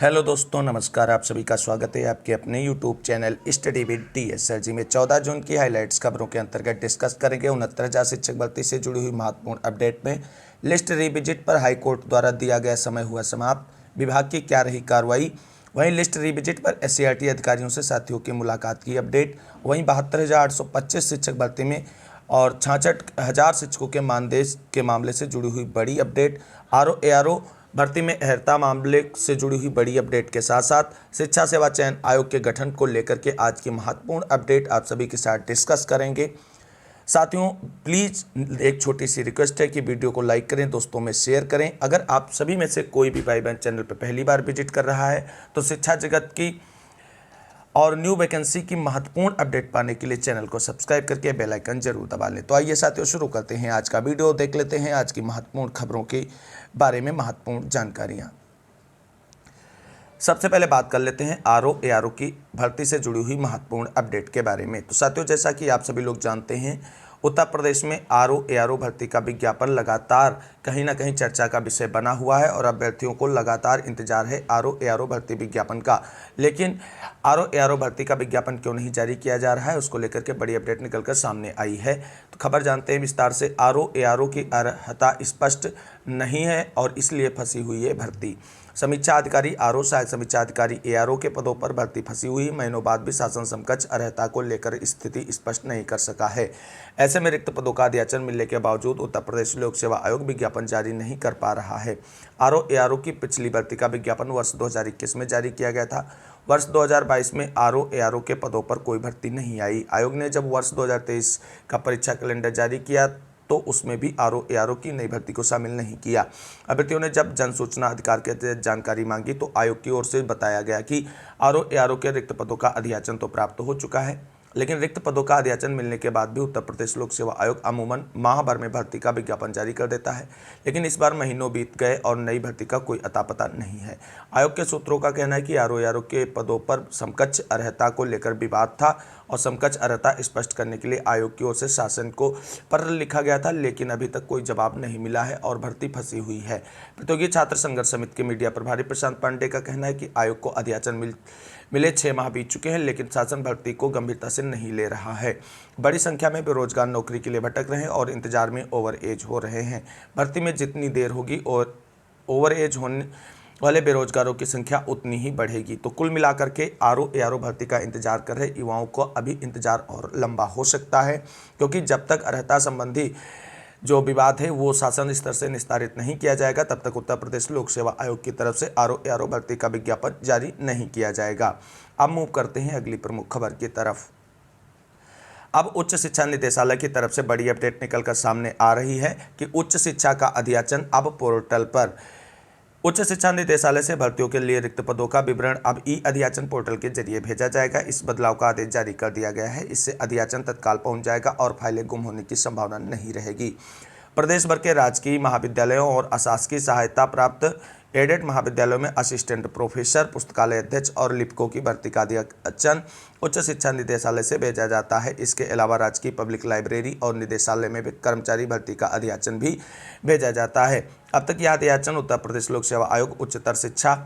Hello दोस्तों, नमस्कार। आप सभी का स्वागत है आपके अपने YouTube channel study with TSR ji में 14 जून की हाइलाइट्स खबरों के अंतर्गत डिस्कस करेंगे 69,000 शिक्षक भर्ती से जुड़ी हुई महत्वपूर्ण अपडेट में लिस्ट रिविजिट पर हाईकोर्ट द्वारा दिया गया समय हुआ समाप्त, विभाग की क्या रही कार्रवाई। वहीं लिस्ट रिविजिट पर एससीईआरटी अधिकारियों से साथियों की मुलाकात की अपडेट। वहीं 72,825 शिक्षक भर्ती में और 66,000 शिक्षकों के मानदेय के मामले से जुड़ी हुई बड़ी अपडेट। आरओ एआरओ भर्ती में अहर्ता मामले से जुड़ी हुई बड़ी अपडेट के साथ साथ शिक्षा सेवा चयन आयोग के गठन को लेकर के आज की महत्वपूर्ण अपडेट आप सभी के साथ डिस्कस करेंगे। साथियों, प्लीज़ एक छोटी सी रिक्वेस्ट है कि वीडियो को लाइक करें, दोस्तों में शेयर करें। अगर आप सभी में से कोई भी भाई बहन चैनल पर पहली बार विजिट कर रहा है तो शिक्षा जगत की और न्यू वैकेंसी की महत्वपूर्ण अपडेट पाने के लिए चैनल को सब्सक्राइब करके बेल आइकन जरूर दबा लें। तो आइए साथियों, शुरू करते हैं आज का वीडियो। देख लेते हैं आज की महत्वपूर्ण खबरों के बारे में महत्वपूर्ण जानकारियां। सबसे पहले बात कर लेते हैं आरओ एआरओ की भर्ती से जुड़ी हुई महत्वपूर्ण अपडेट के बारे में। तो साथियों, जैसा कि आप सभी लोग जानते हैं, उत्तर प्रदेश में आरओ एआरओ भर्ती का विज्ञापन लगातार कहीं ना कहीं चर्चा का विषय बना हुआ है और अभ्यर्थियों को लगातार इंतजार है आरओ एआरओ भर्ती विज्ञापन का। लेकिन आरओ एआरओ भर्ती का विज्ञापन क्यों नहीं जारी किया जा रहा है, उसको लेकर के बड़ी अपडेट निकलकर सामने आई है। तो खबर जानते हैं विस्तार से। आरओ एआरओ की अर्हता स्पष्ट नहीं है और इसलिए फंसी हुई है भर्ती। समीक्षा अधिकारी आरओ, सहायक समीक्षा अधिकारी एआरओ के पदों पर भर्ती फंसी हुई। महीनों बाद भी शासन समकक्ष अर्हता को लेकर स्थिति स्पष्ट नहीं कर सका है। ऐसे में रिक्त पदों का अध्याचन मिलने के बावजूद उत्तर प्रदेश लोक सेवा आयोग विज्ञापन जारी नहीं कर पा रहा है। आरओ एआरओ की पिछली भर्ती का विज्ञापन वर्ष 2021 में जारी किया गया था। वर्ष 2022 में आरओ एआरओ के पदों पर कोई भर्ती नहीं आई। आयोग ने जब वर्ष 2023 का परीक्षा कैलेंडर जारी किया तो उसमें भी आरओ एआरओ की नई भर्ती को शामिल नहीं किया। अभ्यर्थियों ने जब जन सूचना अधिकार के तहत जानकारी मांगी तो आयोग की ओर से बताया गया कि आरओ एआरओ के रिक्त पदों का अध्याचन तो प्राप्त हो चुका है, लेकिन रिक्त पदों का अध्याचन मिलने के बाद भी उत्तर प्रदेश लोक सेवा आयोग अमूमन माह भर में भर्ती का विज्ञापन जारी कर देता है। लेकिन इस बार महीनों बीत गए और नई भर्ती का कोई अता पता नहीं है। आयोग के सूत्रों का कहना है कि आरओ एआरओ के पदों पर समकक्ष अर्हता को लेकर विवाद था और समकक्ष अर्हता स्पष्ट करने के लिए आयोग की ओर से शासन को पत्र लिखा गया था, लेकिन अभी तक कोई जवाब नहीं मिला है और भर्ती फंसी हुई है। प्रतियोगी छात्र संघर्ष समिति के मीडिया प्रभारी प्रशांत पांडे का कहना है कि आयोग को अध्याचन मिले 6 माह बीत चुके हैं, लेकिन शासन भर्ती को गंभीरता से नहीं ले रहा है। बड़ी संख्या में बेरोजगार नौकरी के लिए भटक रहे हैं और इंतजार में ओवर एज हो रहे हैं। भर्ती में जितनी देर होगी और ओवर एज होने वाले बेरोजगारों की संख्या उतनी ही बढ़ेगी। तो कुल मिलाकर के आरओ एआरओ भर्ती का इंतजार कर रहे युवाओं को अभी इंतजार और लंबा हो सकता है, क्योंकि जब तक अर्हता संबंधी जो विवाद है वो शासन स्तर से निस्तारित नहीं किया जाएगा तब तक उत्तर प्रदेश लोक सेवा आयोग की तरफ से आरओ एआरओ भर्ती का विज्ञापन जारी नहीं किया जाएगा। अब मूव करते हैं अगली प्रमुख खबर की तरफ। अब उच्च शिक्षा निदेशालय की तरफ से बड़ी अपडेट निकलकर सामने आ रही है कि उच्च शिक्षा का अध्याचन अब पोर्टल पर। उच्च शिक्षा निदेशालय से भर्तियों के लिए रिक्त पदों का विवरण अब ई अध्याचन पोर्टल के जरिए भेजा जाएगा। इस बदलाव का आदेश जारी कर दिया गया है। इससे अध्याचन तत्काल पहुंच जाएगा और फाइलें गुम होने की संभावना नहीं रहेगी। प्रदेश भर के राजकीय महाविद्यालयों और अशासकीय सहायता प्राप्त एडेड महाविद्यालयों में असिस्टेंट प्रोफेसर, पुस्तकालय अध्यक्ष और लिपिकों की भर्ती का अध्याचन उच्च शिक्षा निदेशालय से भेजा जाता है। इसके अलावा राजकीय पब्लिक लाइब्रेरी और निदेशालय में भी कर्मचारी भर्ती का अध्याचन भी भेजा जाता है। अब तक यह अध्याचन उत्तर प्रदेश लोक सेवा आयोग, उच्चतर शिक्षा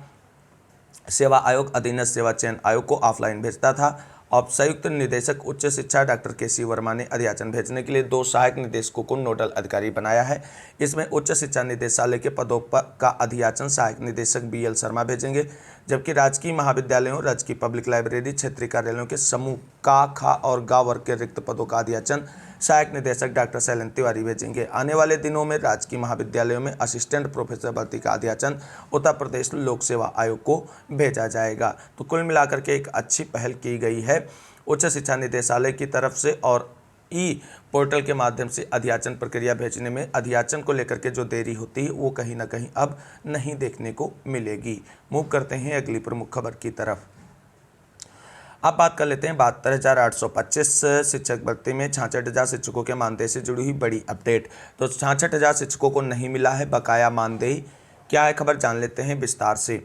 सेवा आयोग, अधीनस्थ सेवा चयन आयोग को ऑफलाइन भेजता था। अब संयुक्त निदेशक उच्च शिक्षा डॉक्टर के.सी. वर्मा ने अध्याचन भेजने के लिए 2 सहायक निदेशकों को नोडल अधिकारी बनाया है। इसमें उच्च शिक्षा निदेशालय के पदों पर का अध्याचन सहायक निदेशक बी.एल. शर्मा भेजेंगे, जबकि राजकीय महाविद्यालयों, राजकीय पब्लिक लाइब्रेरी, क्षेत्रीय कार्यालयों के समूह का, खा और गा वर्ग के रिक्त पदों का अध्याचन सहायक निदेशक डॉक्टर शैलेंद्र तिवारी भेजेंगे। आने वाले दिनों में राजकीय महाविद्यालयों में असिस्टेंट प्रोफेसर भर्ती का अध्याचन उत्तर प्रदेश लोक सेवा आयोग को भेजा जाएगा। तो कुल मिलाकर के एक अच्छी पहल की गई है उच्च शिक्षा निदेशालय की तरफ से और ई पोर्टल के माध्यम से अध्याचन प्रक्रिया भेजने में अध्याचन को लेकर के जो देरी होती है वो कहीं ना कहीं अब नहीं देखने को मिलेगी। मूव करते हैं अगली प्रमुख खबर की तरफ। अब बात कर लेते हैं 72,825 शिक्षक भर्ती में 66,000 शिक्षकों के मानदेय से जुड़ी हुई बड़ी अपडेट। तो 66,000 शिक्षकों को नहीं मिला है बकाया मानदेय। क्या है खबर, जान लेते हैं विस्तार से।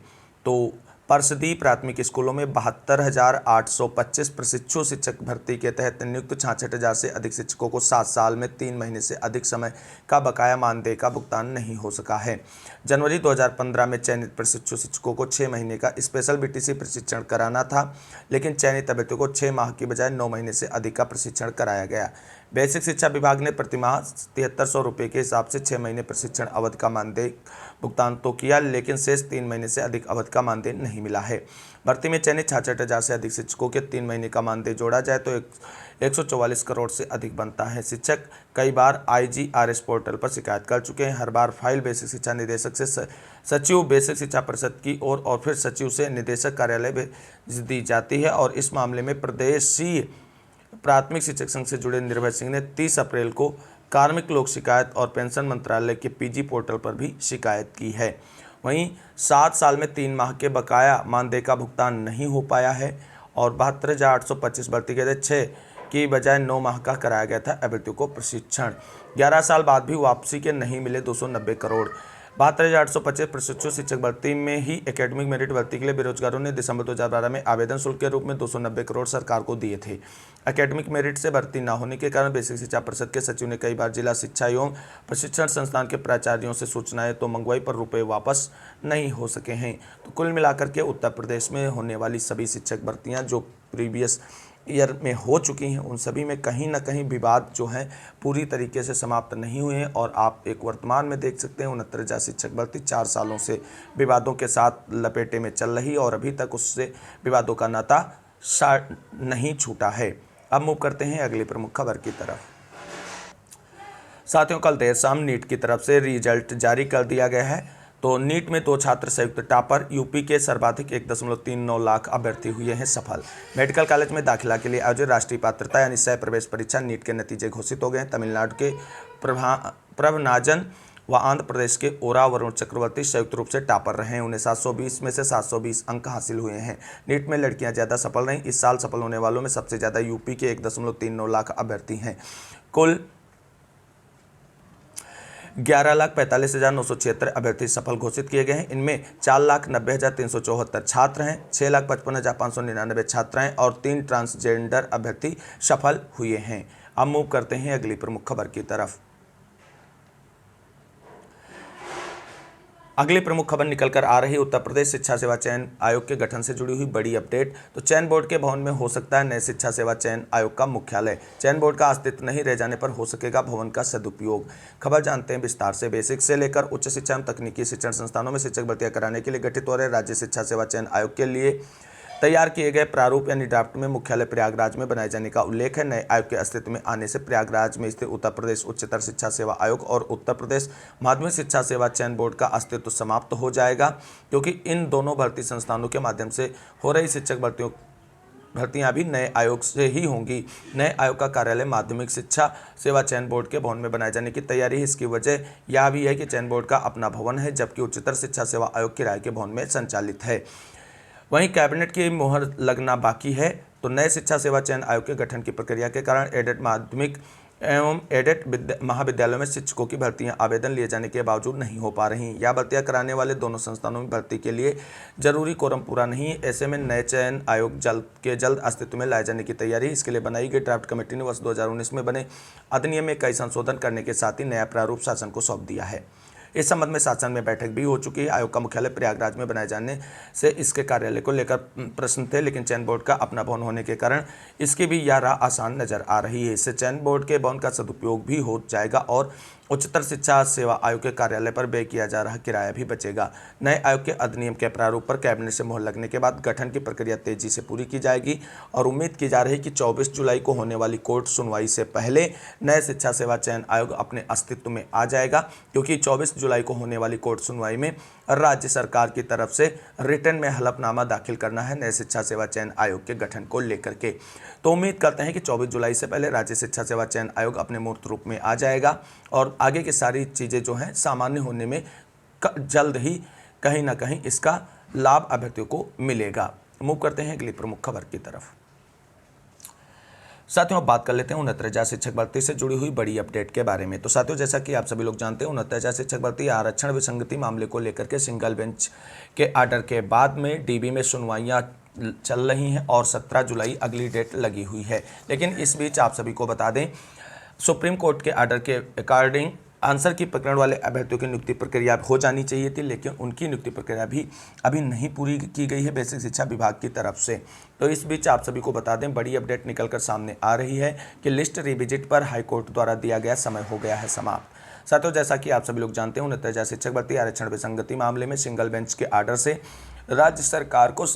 तो परसदी प्राथमिक स्कूलों में 72,825 प्रशिक्षु शिक्षक भर्ती के तहत नियुक्त 66,000 से अधिक शिक्षकों को 7 साल में 3 महीने से अधिक समय का बकाया मानदेय का भुगतान नहीं हो सका है। जनवरी 2015 में चयनित प्रशिक्षु शिक्षकों को 6 महीने का स्पेशल बीटीसी प्रशिक्षण कराना था, लेकिन चयनित अभ्यर्थियों को 6 माह की बजाय 9 महीने से अधिक का प्रशिक्षण कराया गया। बेसिक शिक्षा विभाग ने प्रतिमाह 7300 रुपये के हिसाब से 6 महीने प्रशिक्षण अवधि का मानदेय भुगतान तो किया, लेकिन शेष 3 महीने से अधिक अवधि का मानदेय नहीं मिला है। भर्ती में चयनित 66,000 से अधिक शिक्षकों के 3 महीने का मानदेय जोड़ा जाए तो 144 करोड़ से अधिक बनता है। शिक्षक कई बार IGRS पोर्टल पर शिकायत कर चुके हैं। हर बार फाइल बेसिक शिक्षा निदेशक से सचिव बेसिक शिक्षा परिषद की ओर और फिर सचिव से निदेशक कार्यालय भेज दी जाती है। और इस मामले में प्रदेशीय प्राथमिक शिक्षक संघ से जुड़े निर्भय सिंह ने 30 अप्रैल को कार्मिक लोक शिकायत और पेंशन मंत्रालय के PG पोर्टल पर भी शिकायत की है। वहीं 7 साल में 3 माह के बकाया मानदेय का भुगतान नहीं हो पाया है और 72,825 भर्ती के तहत 6 की बजाय 9 माह का कराया गया था अभ्यर्थियों को प्रशिक्षण। 11 साल बाद भी वापसी के नहीं मिले 290 करोड़। 72,825 प्रशिक्षु शिक्षक भर्ती में ही एकेडमिक मेरिट भर्ती के लिए बेरोजगारों ने दिसंबर 2012 में आवेदन शुल्क के रूप में 290 करोड़ सरकार को दिए थे। एकेडमिक मेरिट से भर्ती न होने के कारण बेसिक शिक्षा परिषद के सचिव ने कई बार जिला शिक्षा एवं प्रशिक्षण संस्थान के प्राचार्यों से सूचनाएं तो मंगवाई, पर रुपए वापस नहीं हो सके हैं। तो कुल मिलाकर के उत्तर प्रदेश में होने वाली सभी शिक्षक भर्तियाँ जो प्रीवियस ईयर में हो चुकी हैं, उन सभी में कहीं ना कहीं विवाद जो हैं पूरी तरीके से समाप्त नहीं हुए हैं। और आप एक वर्तमान में देख सकते हैं 69,000 शिक्षक भर्ती 4 सालों से विवादों के साथ लपेटे में चल रही और अभी तक उससे विवादों का नाता नहीं छूटा है। अब मूव करते हैं अगली प्रमुख खबर की तरफ। साथियों, कल देर शाम नीट की तरफ से रिजल्ट जारी कर दिया गया है। तो नीट में 2 छात्र संयुक्त टॉपर, यूपी के सर्वाधिक 1.39 लाख अभ्यर्थी हुए हैं सफल। मेडिकल कॉलेज में दाखिला के लिए आयोजित राष्ट्रीय पात्रता यानी सह प्रवेश परीक्षा नीट के नतीजे घोषित हो गए हैं। तमिलनाडु के प्रभनाजन व आंध्र प्रदेश के ओरा वरुण चक्रवर्ती संयुक्त रूप से टॉपर रहे हैं। उन्हें 720 में से 720 अंक हासिल हुए हैं। नीट में लड़कियां ज़्यादा सफल रहीं। इस साल सफल होने वालों में सबसे ज़्यादा यूपी के 1.39 लाख अभ्यर्थी हैं। कुल 11,45,976 अभ्यर्थी सफल घोषित किए गए हैं। इनमें 4,90,374 छात्र हैं, 6,55,599 छात्राएं और 3 ट्रांसजेंडर अभ्यर्थी सफल हुए हैं। अब मूव करते हैं अगली प्रमुख खबर की तरफ। अगली प्रमुख खबर निकल कर आ रही उत्तर प्रदेश शिक्षा सेवा चयन आयोग के गठन से जुड़ी हुई बड़ी अपडेट। तो चयन बोर्ड के भवन में हो सकता है नए शिक्षा सेवा चयन आयोग का मुख्यालय। चयन बोर्ड का अस्तित्व नहीं रह जाने पर हो सकेगा भवन का सदुपयोग। खबर जानते हैं विस्तार से। बेसिक से लेकर उच्च शिक्षा एवं तकनीकी शिक्षण संस्थानों में शिक्षक भर्तियां कराने के लिए गठित हो रहे राज्य शिक्षा सेवा चयन आयोग के लिए तैयार किए गए प्रारूप यानी ड्राफ्ट में मुख्यालय प्रयागराज में बनाए जाने का उल्लेख है। नए आयोग के अस्तित्व में आने से प्रयागराज में स्थित उत्तर प्रदेश उच्चतर शिक्षा सेवा आयोग और उत्तर प्रदेश माध्यमिक शिक्षा सेवा चयन बोर्ड का अस्तित्व समाप्त हो जाएगा, क्योंकि इन दोनों भर्ती संस्थानों के माध्यम से हो रही शिक्षक भर्तियां भी नए आयोग से ही होंगी। नए आयोग का कार्यालय माध्यमिक शिक्षा सेवा चयन बोर्ड के भवन में बनाए जाने की तैयारी है। इसकी वजह यह भी है कि चयन बोर्ड का अपना भवन है, जबकि उच्चतर शिक्षा सेवा आयोग किराए के भवन में संचालित है। वहीं कैबिनेट की मुहर लगना बाकी है। तो नए शिक्षा सेवा चयन आयोग के गठन की प्रक्रिया के कारण एडेड माध्यमिक एवं एडेड महाविद्यालयों में शिक्षकों की भर्तियां आवेदन लिए जाने के बावजूद नहीं हो पा रही। यह भर्तियां कराने वाले दोनों संस्थानों में भर्ती के लिए जरूरी कोरम पूरा नहीं है। ऐसे में नए चयन आयोग जल्द अस्तित्व में लाए जाने की तैयारी। इसके लिए बनाई गई ड्राफ्ट कमेटी ने वर्ष 2019 में बने अधिनियम में कई संशोधन करने के साथ ही नया प्रारूप शासन को सौंप दिया है। इस संबंध में शासन में बैठक भी हो चुकी है। आयोग का मुख्यालय प्रयागराज में बनाए जाने से इसके कार्यालय को लेकर प्रश्न थे, लेकिन चयन बोर्ड का अपना भवन होने के कारण इसकी भी यह राह आसान नजर आ रही है। इससे चयन बोर्ड के भवन का सदुपयोग भी हो जाएगा और उच्चतर शिक्षा सेवा आयोग के कार्यालय पर व्यय किया जा रहा किराया भी बचेगा। नए आयोग के अधिनियम के प्रारूप पर कैबिनेट से मोहर लगने के बाद गठन की प्रक्रिया तेजी से पूरी की जाएगी और उम्मीद की जा रही है कि 24 जुलाई को होने वाली कोर्ट सुनवाई से पहले नए शिक्षा सेवा चयन आयोग अपने अस्तित्व में आ जाएगा, क्योंकि 24 जुलाई को होने वाली कोर्ट सुनवाई में राज्य सरकार की तरफ से रिटर्न में हलफनामा दाखिल करना है नए शिक्षा सेवा चयन आयोग के गठन को लेकर के। तो उम्मीद करते हैं कि 24 जुलाई से पहले राज्य शिक्षा सेवा चयन आयोग अपने मूर्त रूप में आ जाएगा और आगे की सारी चीज़ें जो हैं सामान्य होने में जल्द ही कहीं ना कहीं इसका लाभ अभ्यर्थियों को मिलेगा। मूव करते हैं अगली प्रमुख खबर की तरफ। साथियों अब बात कर लेते हैं 69,000 शिक्षक भर्ती से जुड़ी हुई बड़ी अपडेट के बारे में। तो साथियों जैसा कि आप सभी लोग जानते हैं 69,000 शिक्षक भर्ती आरक्षण विसंगति मामले को लेकर के सिंगल बेंच के आर्डर के बाद में डीबी में सुनवाइयां चल रही हैं और 17 जुलाई अगली डेट लगी हुई है। लेकिन इस बीच आप सभी को बता दें सुप्रीम कोर्ट के आर्डर के अकॉर्डिंग आंसर की प्रकरण वाले अभ्यर्थियों की नियुक्ति प्रक्रिया हो जानी चाहिए थी, लेकिन उनकी नियुक्ति प्रक्रिया भी अभी नहीं पूरी की गई है बेसिक शिक्षा विभाग की तरफ से। तो इस बीच आप सभी को बता दें बड़ी अपडेट निकलकर सामने आ रही है कि लिस्ट रिविजिट पर हाईकोर्ट द्वारा दिया गया समय हो गया है समाप्त। साथियों जैसा कि आप सभी लोग जानते हैं 69,000 शिक्षक भर्ती आरक्षण विसंगति मामले में सिंगल बेंच के आर्डर से राज्य सरकार को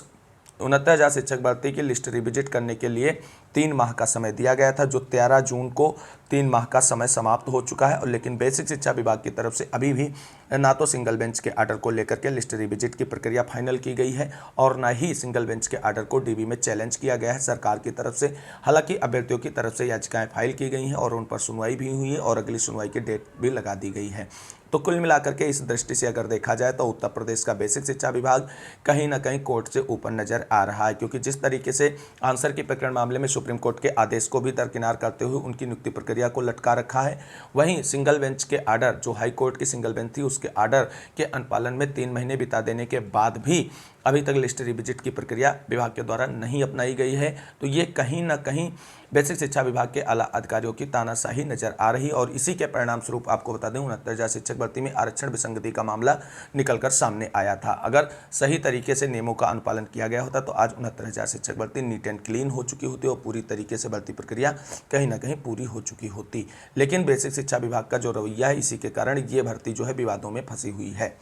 69,000 शिक्षक भर्ती की लिस्ट रिविजिट करने के लिए 3 माह का समय दिया गया था, जो 13 जून को 3 माह का समय समाप्त हो चुका है। और लेकिन बेसिक शिक्षा विभाग की तरफ से अभी भी ना तो सिंगल बेंच के आर्डर को लेकर के लिस्ट रिविजिट की प्रक्रिया फाइनल की गई है और ना ही सिंगल बेंच के आर्डर को डीबी में चैलेंज किया गया है सरकार की तरफ से। हालांकि अभ्यर्थियों की तरफ से याचिकाएं फाइल की गई हैं और उन पर सुनवाई भी हुई है और अगली सुनवाई की डेट भी लगा दी गई है। तो कुल मिलाकर के इस दृष्टि से अगर देखा जाए तो उत्तर प्रदेश का बेसिक शिक्षा विभाग कहीं ना कहीं कोर्ट से ऊपर नजर आ रहा है, क्योंकि जिस तरीके से आंसर की प्रकरण मामले में सुप्रीम कोर्ट के आदेश को भी दरकिनार करते हुए उनकी नियुक्ति प्रक्रिया को लटका रखा है, वहीं सिंगल बेंच के आर्डर जो हाई कोर्ट की सिंगल बेंच थी उसके आर्डर के अनुपालन में 3 महीने बिता देने के बाद भी अभी तक लिस्ट रिविजिट की प्रक्रिया विभाग के द्वारा नहीं अपनाई गई है। तो ये कहीं ना कहीं बेसिक शिक्षा विभाग के आला अधिकारियों की तानाशाही नजर आ रही और इसी के परिणाम स्वरूप आपको बता दें 69,000 शिक्षक भर्ती में आरक्षण विसंगति का मामला निकलकर सामने आया था। अगर सही तरीके से नियमों का अनुपालन किया गया होता तो आज 69,000 शिक्षक भर्ती नीट एंड क्लीन हो चुकी होती और पूरी तरीके से भर्ती प्रक्रिया कहीं ना कहीं पूरी हो चुकी होती। लेकिन बेसिक शिक्षा विभाग का जो रवैया है इसी के कारण ये भर्ती जो है विवादों में फंसी हुई है।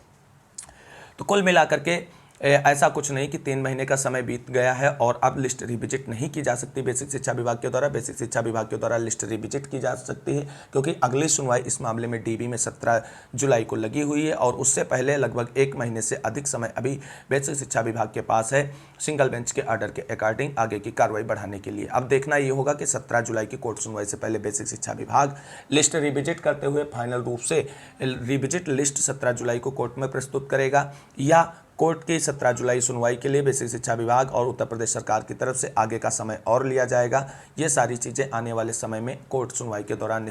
तो कुल मिलाकर के ऐसा कुछ नहीं कि 3 महीने का समय बीत गया है और अब लिस्ट रिविजिट नहीं की जा सकती बेसिक शिक्षा विभाग के द्वारा। बेसिक शिक्षा विभाग के द्वारा लिस्ट रिविजिट की जा सकती है क्योंकि अगली सुनवाई इस मामले में डीबी में 17 जुलाई को लगी हुई है और उससे पहले लगभग 1 महीने से अधिक समय अभी बेसिक शिक्षा विभाग के पास है सिंगल बेंच के आर्डर के अकॉर्डिंग आगे की कार्रवाई बढ़ाने के लिए। अब देखना ये होगा कि 17 जुलाई की कोर्ट सुनवाई से पहले बेसिक शिक्षा विभाग लिस्ट रिविजिट करते हुए फाइनल रूप से रिविजिट लिस्ट 17 जुलाई को कोर्ट में प्रस्तुत करेगा या कोर्ट की 17 जुलाई सुनवाई के लिए बेसिक शिक्षा विभाग और उत्तर प्रदेश सरकार की तरफ से आगे का समय और लिया जाएगा। ये सारी चीज़ें आने वाले समय में कोर्ट सुनवाई के दौरान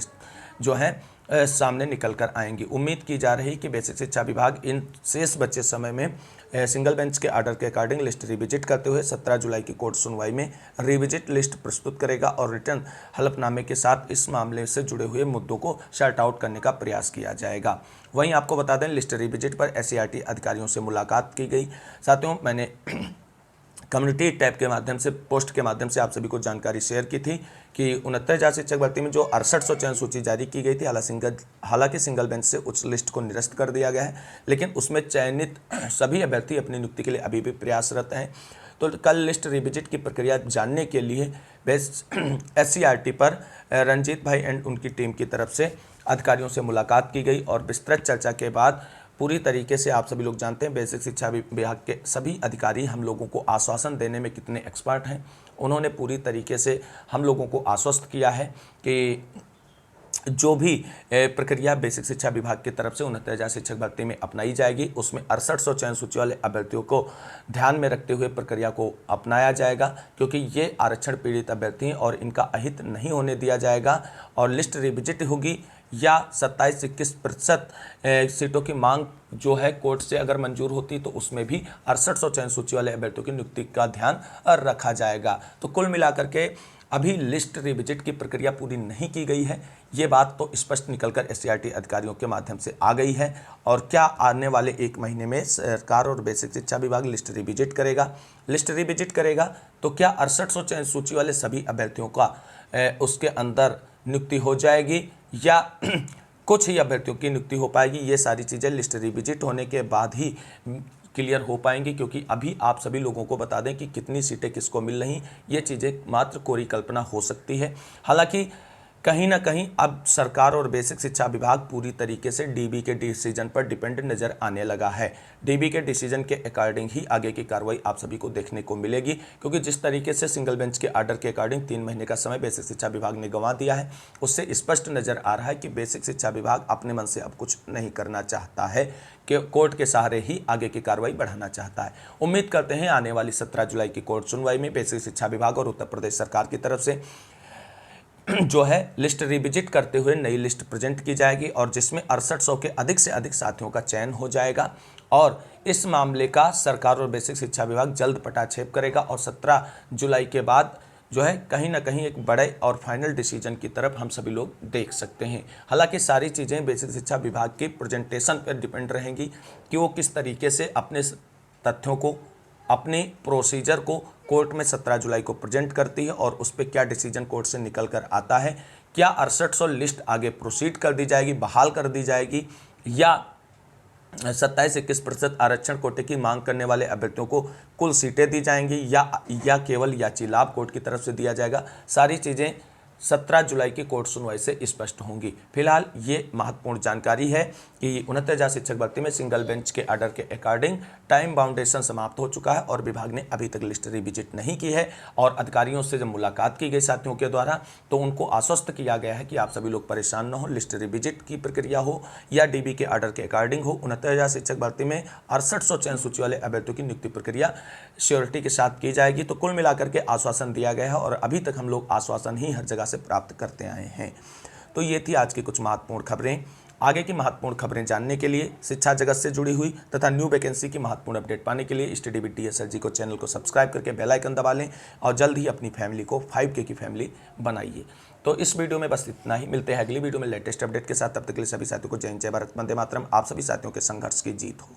जो है सामने निकल कर आएंगी। उम्मीद की जा रही कि बेसिक शिक्षा विभाग इन शेष बचे समय में सिंगल बेंच के आर्डर के अकॉर्डिंग लिस्ट रिविजिट करते हुए 17 जुलाई की कोर्ट सुनवाई में रिविजिट लिस्ट प्रस्तुत करेगा और रिटर्न हलफनामे के साथ इस मामले से जुड़े हुए मुद्दों को शॉर्ट आउट करने का प्रयास किया जाएगा। वहीं आपको बता दें लिस्ट रिविजिट पर SCRT अधिकारियों से मुलाकात की गई। साथियों मैंने कम्युनिटी टैब के माध्यम से पोस्ट के माध्यम से आप सभी को जानकारी शेयर की थी कि 69,000 शिक्षक भर्ती में जो 6800 चयन सूची जारी की गई थी हालांकि सिंगल बेंच से उस लिस्ट को निरस्त कर दिया गया है, लेकिन उसमें चयनित सभी अभ्यर्थी अपनी नियुक्ति के लिए अभी भी प्रयासरत हैं। तो कल लिस्ट रिविजिट की प्रक्रिया जानने के लिए SCRT पर रंजीत भाई एंड उनकी टीम की तरफ से अधिकारियों से मुलाकात की गई और विस्तृत चर्चा के बाद पूरी तरीके से आप सभी लोग जानते हैं बेसिक शिक्षा विभाग के सभी अधिकारी हम लोगों को आश्वासन देने में कितने एक्सपर्ट हैं। उन्होंने पूरी तरीके से हम लोगों को आश्वस्त किया है कि जो भी प्रक्रिया बेसिक शिक्षा विभाग की तरफ से 69,000 शिक्षक भर्ती में अपनाई जाएगी उसमें 6800 चयन सूची वाले अभ्यर्थियों को ध्यान में रखते हुए प्रक्रिया को अपनाया जाएगा, क्योंकि ये आरक्षण पीड़ित अभ्यर्थी हैं और इनका अहित नहीं होने दिया जाएगा। और लिस्ट रिविजिट होगी या 27-21% सीटों की मांग जो है कोर्ट से अगर मंजूर होती तो उसमें भी 6800 चयन सूची वाले अभ्यर्थियों की नियुक्ति का ध्यान रखा जाएगा। तो कुल मिलाकर के अभी लिस्ट रिविजिट की प्रक्रिया पूरी नहीं की गई है, ये बात तो स्पष्ट निकलकर SCRT अधिकारियों के माध्यम से आ गई है। और क्या आने वाले 1 महीने में सरकार और बेसिक शिक्षा विभाग लिस्ट रिविजिट करेगा तो क्या 6800 चयन सूची वाले सभी अभ्यर्थियों का उसके अंदर नियुक्ति हो जाएगी या कुछ ही अभ्यर्थियों की नियुक्ति हो पाएगी? ये सारी चीज़ें लिस्ट रिविजिट होने के बाद ही क्लियर हो पाएंगी, क्योंकि अभी आप सभी लोगों को बता दें कि कितनी सीटें किसको मिल रही, ये चीज़ें मात्र कोरी कल्पना हो सकती है। हालांकि कहीं ना कहीं अब सरकार और बेसिक शिक्षा विभाग पूरी तरीके से डीबी के डिसीजन पर डिपेंड नज़र आने लगा है। डीबी के डिसीजन के अकॉर्डिंग ही आगे की कार्रवाई आप सभी को देखने को मिलेगी, क्योंकि जिस तरीके से सिंगल बेंच के आर्डर के अकॉर्डिंग 3 महीने का समय बेसिक शिक्षा विभाग ने गंवा दिया है, उससे स्पष्ट नज़र आ रहा है कि बेसिक शिक्षा विभाग अपने मन से अब कुछ नहीं करना चाहता है, कि कोर्ट के सहारे ही आगे की कार्रवाई बढ़ाना चाहता है। उम्मीद करते हैं आने वाली 17 जुलाई की कोर्ट सुनवाई में बेसिक शिक्षा विभाग और उत्तर प्रदेश सरकार की तरफ से जो है लिस्ट रिविजिट करते हुए नई लिस्ट प्रेजेंट की जाएगी और जिसमें 6800 के अधिक से अधिक साथियों का चयन हो जाएगा और इस मामले का सरकार और बेसिक शिक्षा विभाग जल्द पटाक्षेप करेगा और 17 जुलाई के बाद जो है कहीं ना कहीं एक बड़े और फाइनल डिसीजन की तरफ हम सभी लोग देख सकते हैं। हालांकि सारी चीज़ें बेसिक शिक्षा विभाग की प्रेजेंटेशन पर डिपेंड रहेंगी कि वो किस तरीके से अपने तथ्यों को, अपने प्रोसीजर को कोर्ट में 17 जुलाई को प्रेजेंट करती है और उस पर क्या डिसीजन कोर्ट से निकल कर आता है। क्या 6800 लिस्ट आगे प्रोसीड कर दी जाएगी, बहाल कर दी जाएगी, या 27-21% आरक्षण कोटे की मांग करने वाले अभ्यर्थियों को कुल सीटें दी जाएंगी या केवल याची लाभ कोर्ट की तरफ से दिया जाएगा। सारी चीज़ें 17 जुलाई की कोर्ट सुनवाई से स्पष्ट होंगी। फिलहाल ये महत्वपूर्ण जानकारी है कि 69,000 शिक्षक भर्ती में सिंगल बेंच के आर्डर के अकॉर्डिंग टाइम बाउंडेशन समाप्त हो चुका है और विभाग ने अभी तक लिस्ट रिविजिट नहीं की है और अधिकारियों से जब मुलाकात की गई साथियों के द्वारा तो उनको आश्वस्त किया गया है कि आप सभी लोग परेशान न हो, लिस्ट रिविजिट की प्रक्रिया हो या डीबी के आर्डर के अकॉर्डिंग हो। 69,000 शिक्षक भर्ती में 6800 चयन सूची वाले अभ्यर्थियों की नियुक्ति प्रक्रिया श्योरिटी के साथ की जाएगी। तो कुल मिलाकर के आश्वासन दिया गया है और अभी तक हम लोग आश्वासन ही हर जगह से प्राप्त करते आए हैं। तो ये थी आज की कुछ महत्वपूर्ण खबरें। आगे की महत्वपूर्ण खबरें जानने के लिए, शिक्षा जगत से जुड़ी हुई तथा न्यू वैकेंसी की महत्वपूर्ण अपडेट पाने के लिए स्टडी विद DSRG को चैनल को सब्सक्राइब करके बेल आइकन दबा लें और जल्द ही अपनी फैमिली को 5K की फैमिली बनाइए। तो इस वीडियो में बस इतना ही। मिलते हैं अगली वीडियो में लेटेस्ट अपडेट के साथ। तब तक के लिए सभी साथियों को जय हिंद, जय भारत, वंदे मातरम। आप सभी साथियों के संघर्ष की जीत हो।